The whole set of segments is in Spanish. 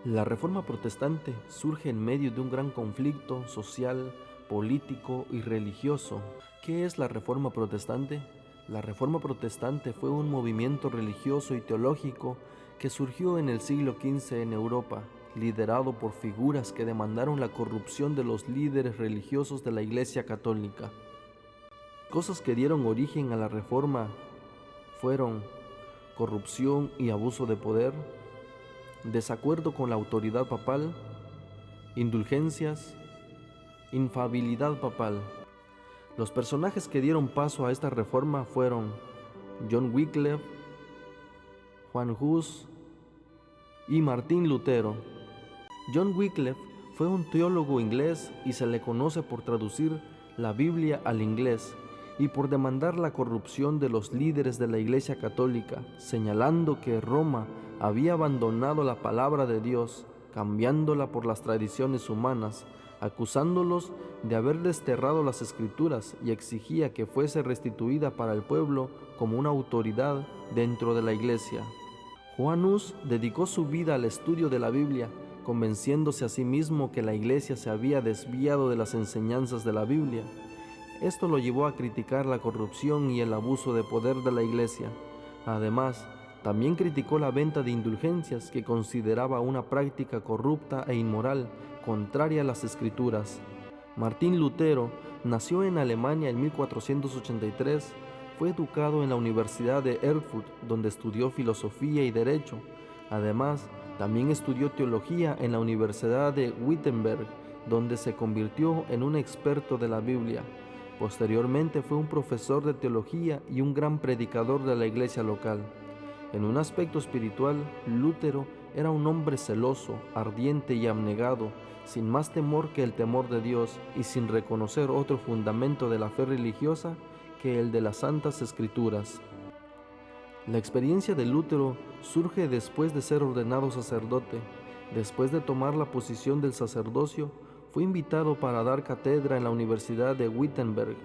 La Reforma Protestante surge en medio de un gran conflicto social, político y religioso. ¿Qué es la Reforma Protestante? La Reforma Protestante fue un movimiento religioso y teológico que surgió en el siglo XV en Europa, liderado por figuras que demandaron la corrupción de los líderes religiosos de la Iglesia Católica. Cosas que dieron origen a la Reforma fueron corrupción y abuso de poder, desacuerdo con la autoridad papal, indulgencias, infabilidad papal. Los personajes que dieron paso a esta reforma fueron John Wycliffe, Juan Hus y Martín Lutero. John Wycliffe fue un teólogo inglés y se le conoce por traducir la Biblia al inglés y por demandar la corrupción de los líderes de la Iglesia Católica, señalando que Roma había abandonado la palabra de Dios, cambiándola por las tradiciones humanas, acusándolos de haber desterrado las Escrituras, y exigía que fuese restituida para el pueblo como una autoridad dentro de la Iglesia. Juan Hus dedicó su vida al estudio de la Biblia, convenciéndose a sí mismo que la Iglesia se había desviado de las enseñanzas de la Biblia. Esto lo llevó a criticar la corrupción y el abuso de poder de la Iglesia. Además, también criticó la venta de indulgencias, que consideraba una práctica corrupta e inmoral, contraria a las Escrituras. Martín Lutero nació en Alemania en 1483. Fue educado en la Universidad de Erfurt, donde estudió filosofía y derecho. Además, también estudió teología en la Universidad de Wittenberg, donde se convirtió en un experto de la Biblia. Posteriormente fue un profesor de teología y un gran predicador de la iglesia local. En un aspecto espiritual, Lutero era un hombre celoso, ardiente y abnegado, sin más temor que el temor de Dios y sin reconocer otro fundamento de la fe religiosa que el de las Santas Escrituras. La experiencia de Lutero surge después de ser ordenado sacerdote. Después de tomar la posición del sacerdocio, fue invitado para dar cátedra en la Universidad de Wittenberg.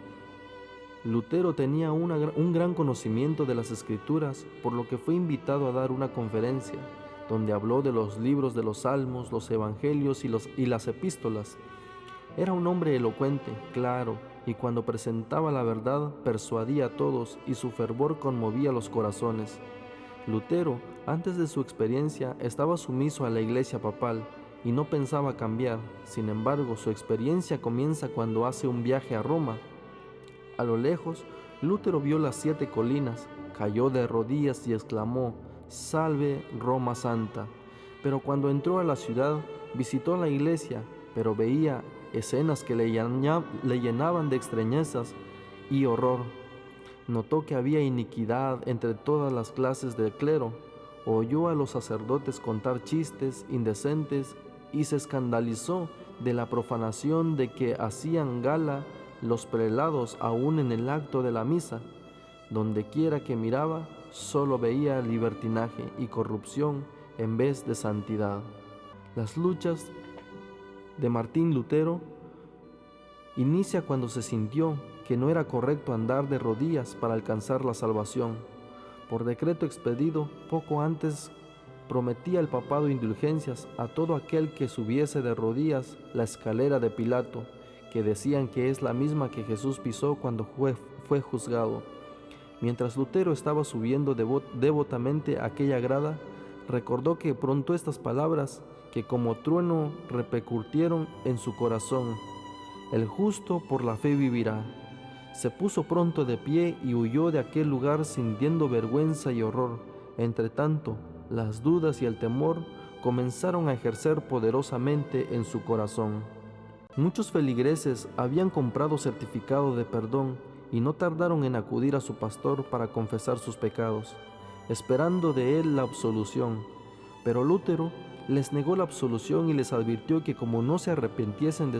Lutero tenía un gran conocimiento de las Escrituras, por lo que fue invitado a dar una conferencia, donde habló de los libros de los Salmos, los Evangelios y las Epístolas. Era un hombre elocuente, claro, y cuando presentaba la verdad persuadía a todos, y su fervor conmovía los corazones. Lutero, antes de su experiencia, estaba sumiso a la Iglesia papal y no pensaba cambiar. Sin embargo, su experiencia comienza cuando hace un viaje a Roma. A lo lejos, Lutero vio las 7 colinas, cayó de rodillas y exclamó: «Salve Roma Santa». Pero cuando entró a la ciudad, visitó la iglesia, pero veía escenas que le llenaban de extrañezas y horror. Notó que había iniquidad entre todas las clases del clero, oyó a los sacerdotes contar chistes indecentes y se escandalizó de la profanación de que hacían gala los prelados aún en el acto de la misa. Donde quiera que miraba, solo veía libertinaje y corrupción en vez de santidad. Las luchas de Martín Lutero inicia cuando se sintió que no era correcto andar de rodillas para alcanzar la salvación. Por decreto expedido poco antes, prometía el papado indulgencias a todo aquel que subiese de rodillas la escalera de Pilato, que decían que es la misma que Jesús pisó cuando fue juzgado. Mientras Lutero estaba subiendo devotamente aquella grada, recordó que pronto estas palabras, que como trueno repercutieron en su corazón: «El justo por la fe vivirá». Se puso pronto de pie y huyó de aquel lugar sintiendo vergüenza y horror. Entretanto, las dudas y el temor comenzaron a ejercer poderosamente en su corazón. Muchos feligreses habían comprado certificado de perdón y no tardaron en acudir a su pastor para confesar sus pecados, esperando de él la absolución. Pero Lutero les negó la absolución y les advirtió que como no se arrepintiesen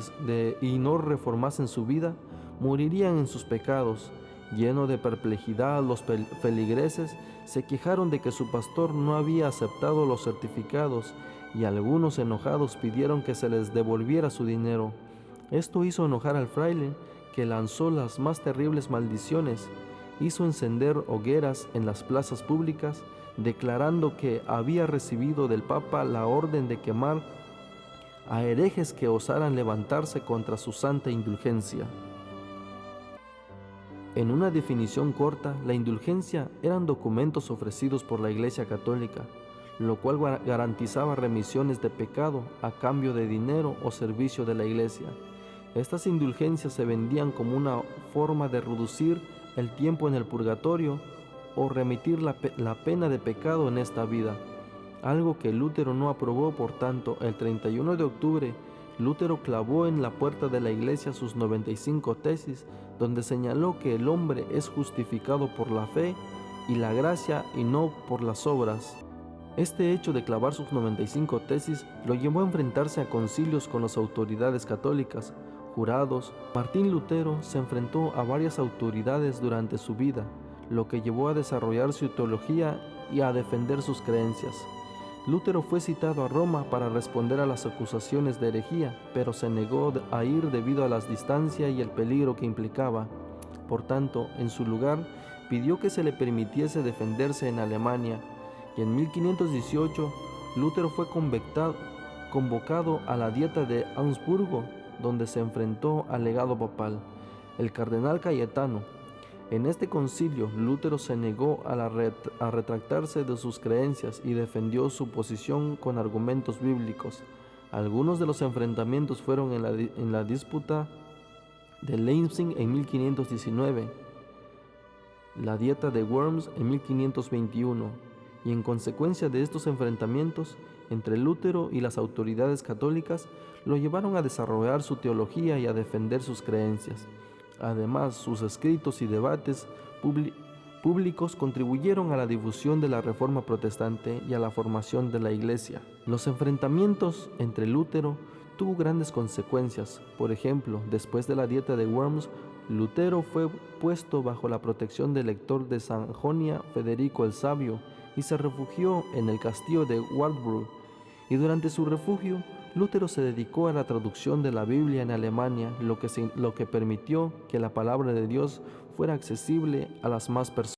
y no reformasen su vida, morirían en sus pecados. Lleno de perplejidad, los feligreses se quejaron de que su pastor no había aceptado los certificados, y algunos enojados pidieron que se les devolviera su dinero. Esto hizo enojar al fraile, que lanzó las más terribles maldiciones, hizo encender hogueras en las plazas públicas, declarando que había recibido del Papa la orden de quemar a herejes que osaran levantarse contra su santa indulgencia. En una definición corta, la indulgencia eran documentos ofrecidos por la Iglesia Católica, lo cual garantizaba remisiones de pecado a cambio de dinero o servicio de la Iglesia. Estas indulgencias se vendían como una forma de reducir el tiempo en el purgatorio o remitir la pena de pecado en esta vida, algo que Lutero no aprobó. Por tanto, el 31 de octubre, Lutero clavó en la puerta de la iglesia sus 95 tesis, donde señaló que el hombre es justificado por la fe y la gracia y no por las obras. Este hecho de clavar sus 95 tesis lo llevó a enfrentarse a concilios con las autoridades católicas, jurados. Martín Lutero se enfrentó a varias autoridades durante su vida, lo que llevó a desarrollar su teología y a defender sus creencias. Lutero fue citado a Roma para responder a las acusaciones de herejía, pero se negó a ir debido a la distancia y el peligro que implicaba. Por tanto, en su lugar, pidió que se le permitiese defenderse en Alemania, y en 1518 Lutero fue convocado a la Dieta de Augsburgo, donde se enfrentó al legado papal, el cardenal Cayetano. En este concilio, Lutero se negó a retractarse de sus creencias y defendió su posición con argumentos bíblicos. Algunos de los enfrentamientos fueron en la disputa de Leipzig en 1519, la Dieta de Worms en 1521, y en consecuencia de estos enfrentamientos entre Lutero y las autoridades católicas, lo llevaron a desarrollar su teología y a defender sus creencias. Además, sus escritos y debates públicos contribuyeron a la difusión de la Reforma Protestante y a la formación de la Iglesia. Los enfrentamientos entre Lutero tuvo grandes consecuencias. Por ejemplo, después de la Dieta de Worms, Lutero fue puesto bajo la protección del elector de Sajonia, Federico el Sabio, y se refugió en el castillo de Wartburg. Y durante su refugio, Lutero se dedicó a la traducción de la Biblia en Alemania, lo que permitió que la palabra de Dios fuera accesible a las más personas.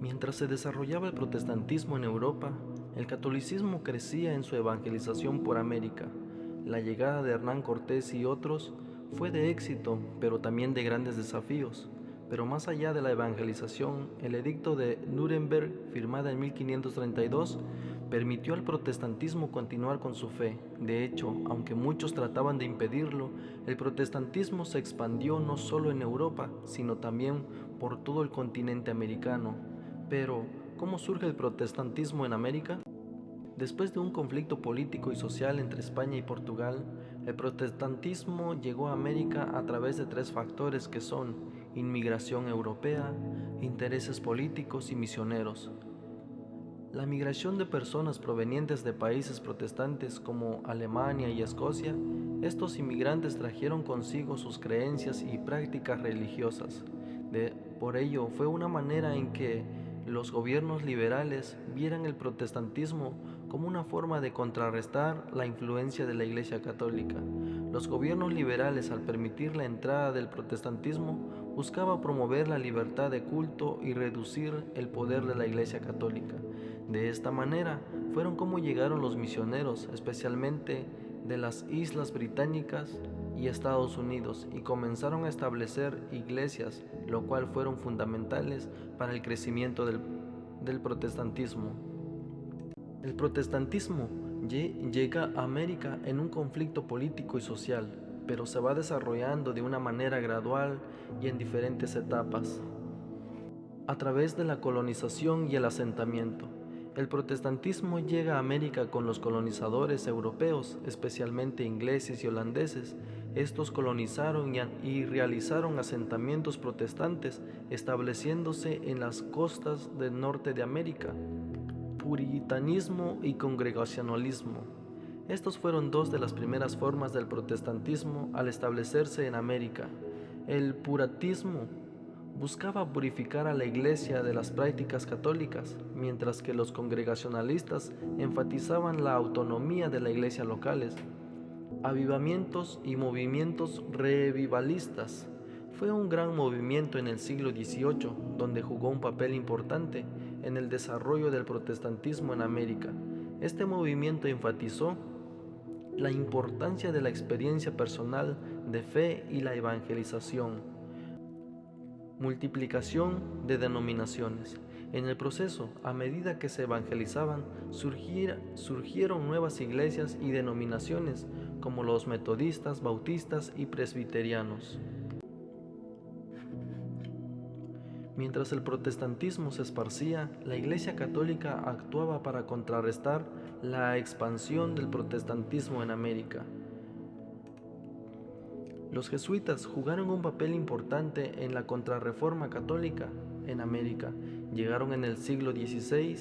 Mientras se desarrollaba el protestantismo en Europa, el catolicismo crecía en su evangelización por América. La llegada de Hernán Cortés y otros fue de éxito, pero también de grandes desafíos. Pero más allá de la evangelización, el edicto de Nuremberg, firmado en 1532, permitió al protestantismo continuar con su fe. De hecho, aunque muchos trataban de impedirlo, el protestantismo se expandió no solo en Europa, sino también por todo el continente americano. Pero, ¿cómo surge el protestantismo en América? Después de un conflicto político y social entre España y Portugal, el protestantismo llegó a América a través de tres factores que son inmigración europea, intereses políticos y misioneros. La migración de personas provenientes de países protestantes como Alemania y Escocia, estos inmigrantes trajeron consigo sus creencias y prácticas religiosas. Por ello, fue una manera en que los gobiernos liberales vieran el protestantismo como una forma de contrarrestar la influencia de la Iglesia Católica. Los gobiernos liberales, al permitir la entrada del protestantismo, buscaban promover la libertad de culto y reducir el poder de la Iglesia Católica. De esta manera, fueron como llegaron los misioneros, especialmente de las Islas Británicas y Estados Unidos, y comenzaron a establecer iglesias, lo cual fueron fundamentales para el crecimiento del protestantismo. El protestantismo llega a América en un conflicto político y social, pero se va desarrollando de una manera gradual y en diferentes etapas. A través de la colonización y el asentamiento, el protestantismo llega a América con los colonizadores europeos, especialmente ingleses y holandeses. Estos colonizaron y realizaron asentamientos protestantes, estableciéndose en las costas del norte de América. Puritanismo y congregacionalismo. Estos fueron dos de las primeras formas del protestantismo al establecerse en América. El puritanismo buscaba purificar a la Iglesia de las prácticas católicas, mientras que los congregacionalistas enfatizaban la autonomía de la Iglesia locales. Avivamientos y movimientos revivalistas. Fue un gran movimiento en el siglo XVIII, donde jugó un papel importante en el desarrollo del protestantismo en América. Este movimiento enfatizó la importancia de la experiencia personal de fe y la evangelización. Multiplicación de denominaciones. En el proceso, a medida que se evangelizaban, surgieron nuevas iglesias y denominaciones como los metodistas, bautistas y presbiterianos. Mientras el protestantismo se esparcía, la Iglesia Católica actuaba para contrarrestar la expansión del protestantismo en América. Los jesuitas jugaron un papel importante en la contrarreforma católica en América. Llegaron en el siglo XVI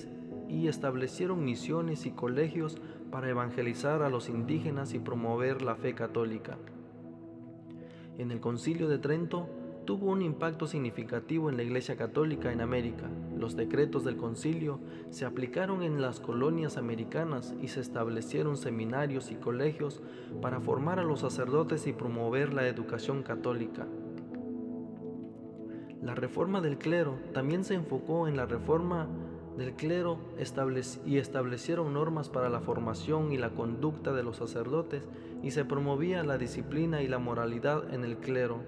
y establecieron misiones y colegios para evangelizar a los indígenas y promover la fe católica. En el Concilio de Trento tuvo un impacto significativo en la Iglesia Católica en América. Los decretos del concilio se aplicaron en las colonias americanas y se establecieron seminarios y colegios para formar a los sacerdotes y promover la educación católica. La reforma del clero también se enfocó en la reforma del clero y establecieron normas para la formación y la conducta de los sacerdotes y se promovía la disciplina y la moralidad en el clero.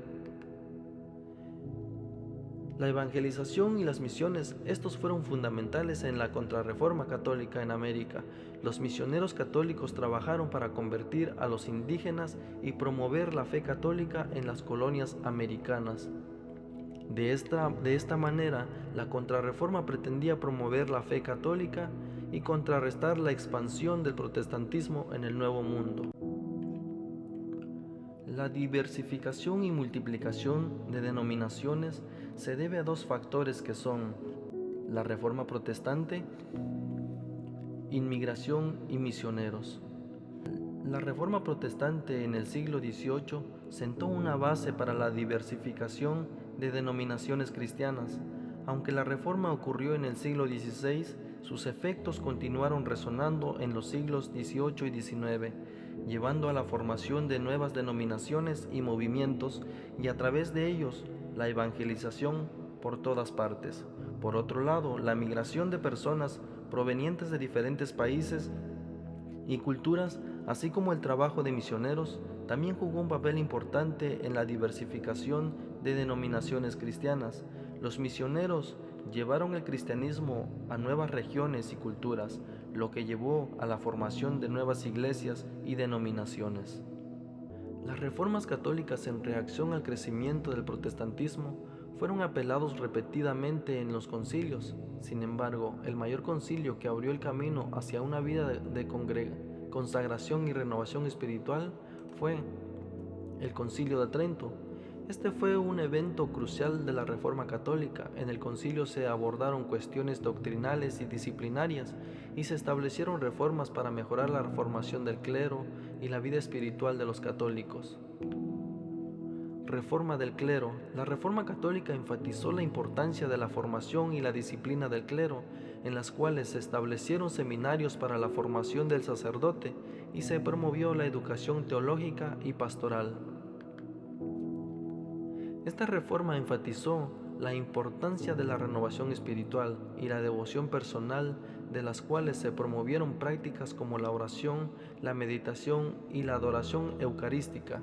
La evangelización y las misiones, estos fueron fundamentales en la contrarreforma católica en América. Los misioneros católicos trabajaron para convertir a los indígenas y promover la fe católica en las colonias americanas. De esta manera, la contrarreforma pretendía promover la fe católica y contrarrestar la expansión del protestantismo en el Nuevo Mundo. La diversificación y multiplicación de denominaciones se debe a dos factores que son la Reforma Protestante, inmigración y misioneros. La Reforma Protestante en el siglo XVIII sentó una base para la diversificación de denominaciones cristianas. Aunque la Reforma ocurrió en el siglo XVI, sus efectos continuaron resonando en los siglos XVIII y XIX, llevando a la formación de nuevas denominaciones y movimientos y a través de ellos la evangelización por todas partes. Por otro lado, la migración de personas provenientes de diferentes países y culturas, así como el trabajo de misioneros, también jugó un papel importante en la diversificación de denominaciones cristianas. Los misioneros llevaron el cristianismo a nuevas regiones y culturas, lo que llevó a la formación de nuevas iglesias y denominaciones. Las reformas católicas en reacción al crecimiento del protestantismo fueron apelados repetidamente en los concilios. Sin embargo, el mayor concilio que abrió el camino hacia una vida de consagración y renovación espiritual fue el Concilio de Trento. Este fue un evento crucial de la Reforma Católica. En el concilio se abordaron cuestiones doctrinales y disciplinarias y se establecieron reformas para mejorar la formación del clero y la vida espiritual de los católicos. Reforma del clero. La Reforma Católica enfatizó la importancia de la formación y la disciplina del clero, en las cuales se establecieron seminarios para la formación del sacerdote y se promovió la educación teológica y pastoral. Esta reforma enfatizó la importancia de la renovación espiritual y la devoción personal, de las cuales se promovieron prácticas como la oración, la meditación y la adoración eucarística.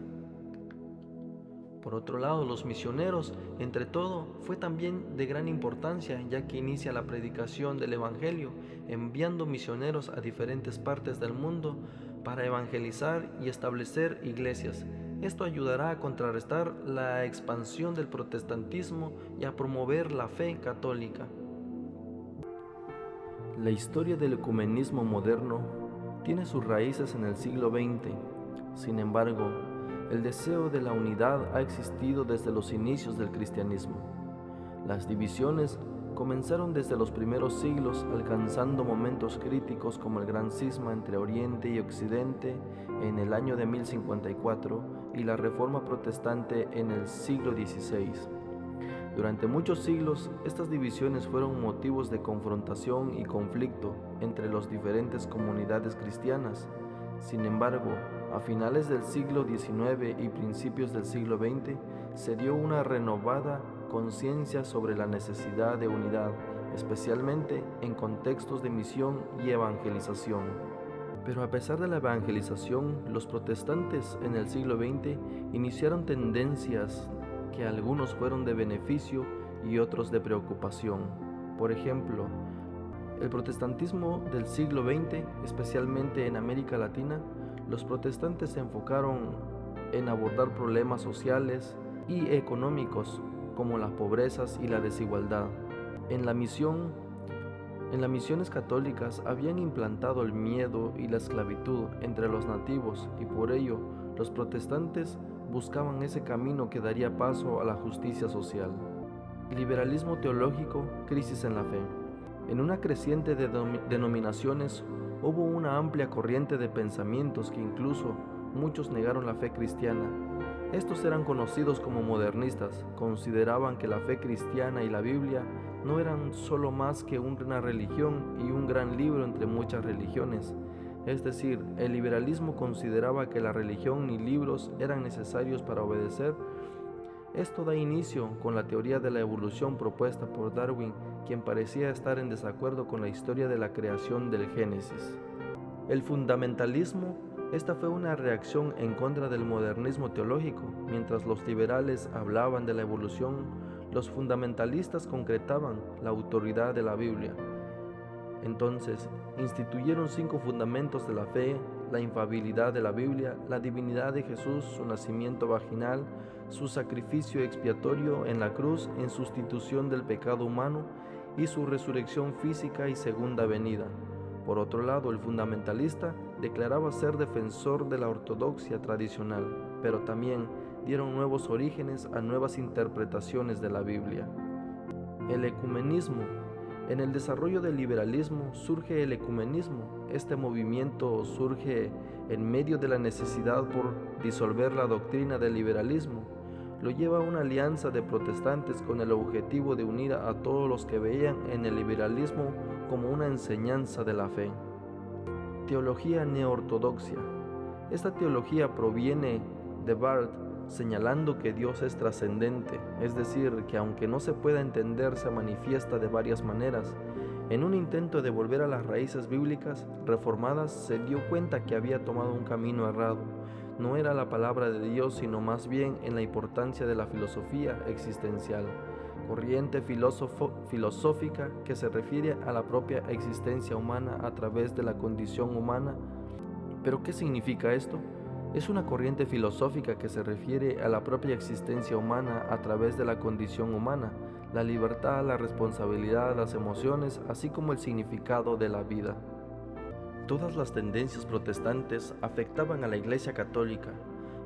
Por otro lado, los misioneros, entre todo, fue también de gran importancia, ya que inicia la predicación del Evangelio, enviando misioneros a diferentes partes del mundo para evangelizar y establecer iglesias. Esto ayudará a contrarrestar la expansión del protestantismo y a promover la fe católica. La historia del ecumenismo moderno tiene sus raíces en el siglo XX. Sin embargo, el deseo de la unidad ha existido desde los inicios del cristianismo. Las divisiones comenzaron desde los primeros siglos, alcanzando momentos críticos como el Gran Cisma entre Oriente y Occidente en el año de 1054 y la Reforma Protestante en el siglo XVI. Durante muchos siglos, estas divisiones fueron motivos de confrontación y conflicto entre las diferentes comunidades cristianas. Sin embargo, a finales del siglo XIX y principios del siglo XX, se dio una renovada conciencia sobre la necesidad de unidad especialmente en contextos de misión y evangelización. Pero a pesar de la evangelización, los protestantes en el siglo XX iniciaron tendencias que algunos fueron de beneficio y otros de preocupación. Por ejemplo, el protestantismo del siglo XX, especialmente en América Latina, los protestantes se enfocaron en abordar problemas sociales y económicos como las pobrezas y la desigualdad. En las misiones católicas habían implantado el miedo y la esclavitud entre los nativos y por ello los protestantes buscaban ese camino que daría paso a la justicia social. Liberalismo teológico, crisis en la fe. En una creciente de denominaciones hubo una amplia corriente de pensamientos que incluso muchos negaron la fe cristiana. Estos eran conocidos como modernistas, consideraban que la fe cristiana y la Biblia no eran solo más que una religión y un gran libro entre muchas religiones. Es decir, el liberalismo consideraba que la religión ni libros eran necesarios para obedecer. Esto da inicio con la teoría de la evolución propuesta por Darwin, quien parecía estar en desacuerdo con la historia de la creación del Génesis. El fundamentalismo. Esta fue una reacción en contra del modernismo teológico. Mientras los liberales hablaban de la evolución, los fundamentalistas concretaban la autoridad de la Biblia. Entonces, instituyeron 5 fundamentos de la fe: la infalibilidad de la Biblia, la divinidad de Jesús, su nacimiento vaginal, su sacrificio expiatorio en la cruz en sustitución del pecado humano y su resurrección física y segunda venida. Por otro lado, el fundamentalista declaraba ser defensor de la ortodoxia tradicional, pero también dieron nuevos orígenes a nuevas interpretaciones de la Biblia. El ecumenismo. En el desarrollo del liberalismo surge el ecumenismo. Este movimiento surge en medio de la necesidad por disolver la doctrina del liberalismo. Lo lleva una alianza de protestantes con el objetivo de unir a todos los que veían en el liberalismo como una enseñanza de la fe. Teología neortodoxia. Esta teología proviene de Barth, señalando que Dios es trascendente, es decir, que aunque no se pueda entender, se manifiesta de varias maneras. En un intento de volver a las raíces bíblicas reformadas, se dio cuenta que había tomado un camino errado. No era la palabra de Dios, sino más bien en la importancia de la filosofía existencial, corriente filosófica que se refiere a la propia existencia humana a través de la condición humana. ¿Pero qué significa esto? Es una corriente filosófica que se refiere a la propia existencia humana a través de la condición humana, la libertad, la responsabilidad, las emociones, así como el significado de la vida. Todas las tendencias protestantes afectaban a la Iglesia Católica,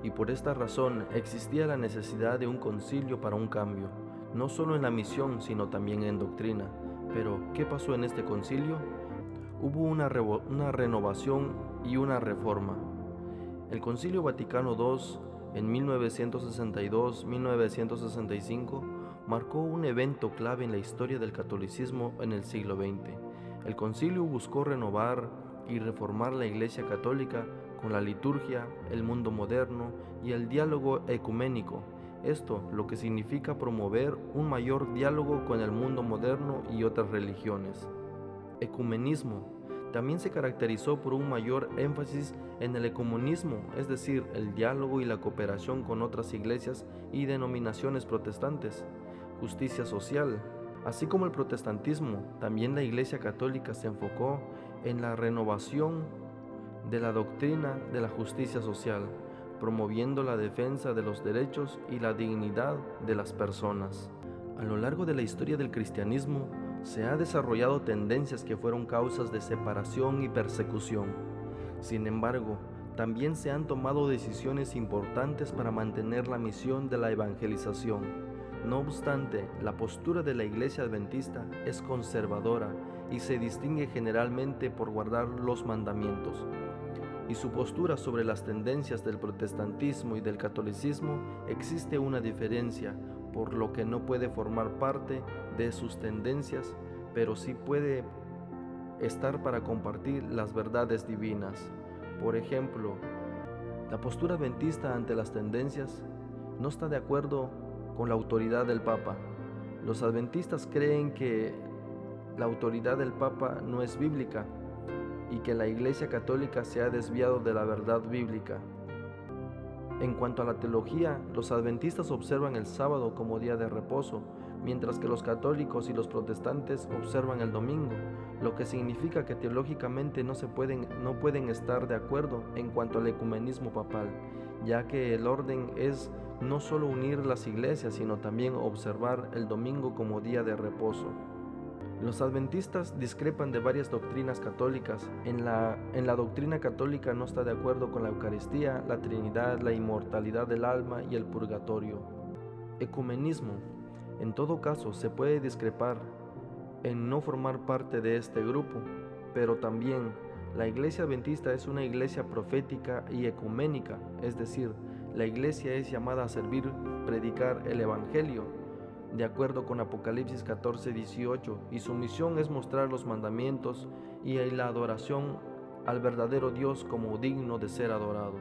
y por esta razón existía la necesidad de un concilio para un cambio, no solo en la misión, sino también en doctrina. Pero, ¿qué pasó en este concilio? Hubo una renovación y una reforma. El Concilio Vaticano II, en 1962-1965, marcó un evento clave en la historia del catolicismo en el siglo XX. El concilio buscó renovar y reformar la Iglesia Católica con la liturgia, el mundo moderno y el diálogo ecuménico. Esto lo que significa promover un mayor diálogo con el mundo moderno y otras religiones. Ecumenismo. También se caracterizó por un mayor énfasis en el ecumenismo, es decir, el diálogo y la cooperación con otras iglesias y denominaciones protestantes. Justicia social. Así como el protestantismo, también la Iglesia Católica se enfocó en la renovación de la doctrina de la justicia social, promoviendo la defensa de los derechos y la dignidad de las personas. A lo largo de la historia del cristianismo, se han desarrollado tendencias que fueron causas de separación y persecución. Sin embargo, también se han tomado decisiones importantes para mantener la misión de la evangelización. No obstante, la postura de la Iglesia Adventista es conservadora y se distingue generalmente por guardar los mandamientos. Y su postura sobre las tendencias del protestantismo y del catolicismo existe una diferencia, por lo que no puede formar parte de sus tendencias, pero sí puede estar para compartir las verdades divinas. Por ejemplo, la postura adventista ante las tendencias no está de acuerdo con la autoridad del Papa. Los adventistas creen que la autoridad del Papa no es bíblica y que la Iglesia Católica se ha desviado de la verdad bíblica. En cuanto a la teología, los adventistas observan el sábado como día de reposo, mientras que los católicos y los protestantes observan el domingo, lo que significa que teológicamente no pueden estar de acuerdo en cuanto al ecumenismo papal, ya que el orden es no solo unir las iglesias, sino también observar el domingo como día de reposo. Los adventistas discrepan de varias doctrinas católicas. En la doctrina católica no está de acuerdo con la Eucaristía, la Trinidad, la inmortalidad del alma y el purgatorio. Ecumenismo. En todo caso, se puede discrepar en no formar parte de este grupo, pero también la Iglesia Adventista es una iglesia profética y ecuménica, es decir, la iglesia es llamada a servir, predicar el Evangelio, de acuerdo con Apocalipsis 14:18, y su misión es mostrar los mandamientos y la adoración al verdadero Dios como digno de ser adorado.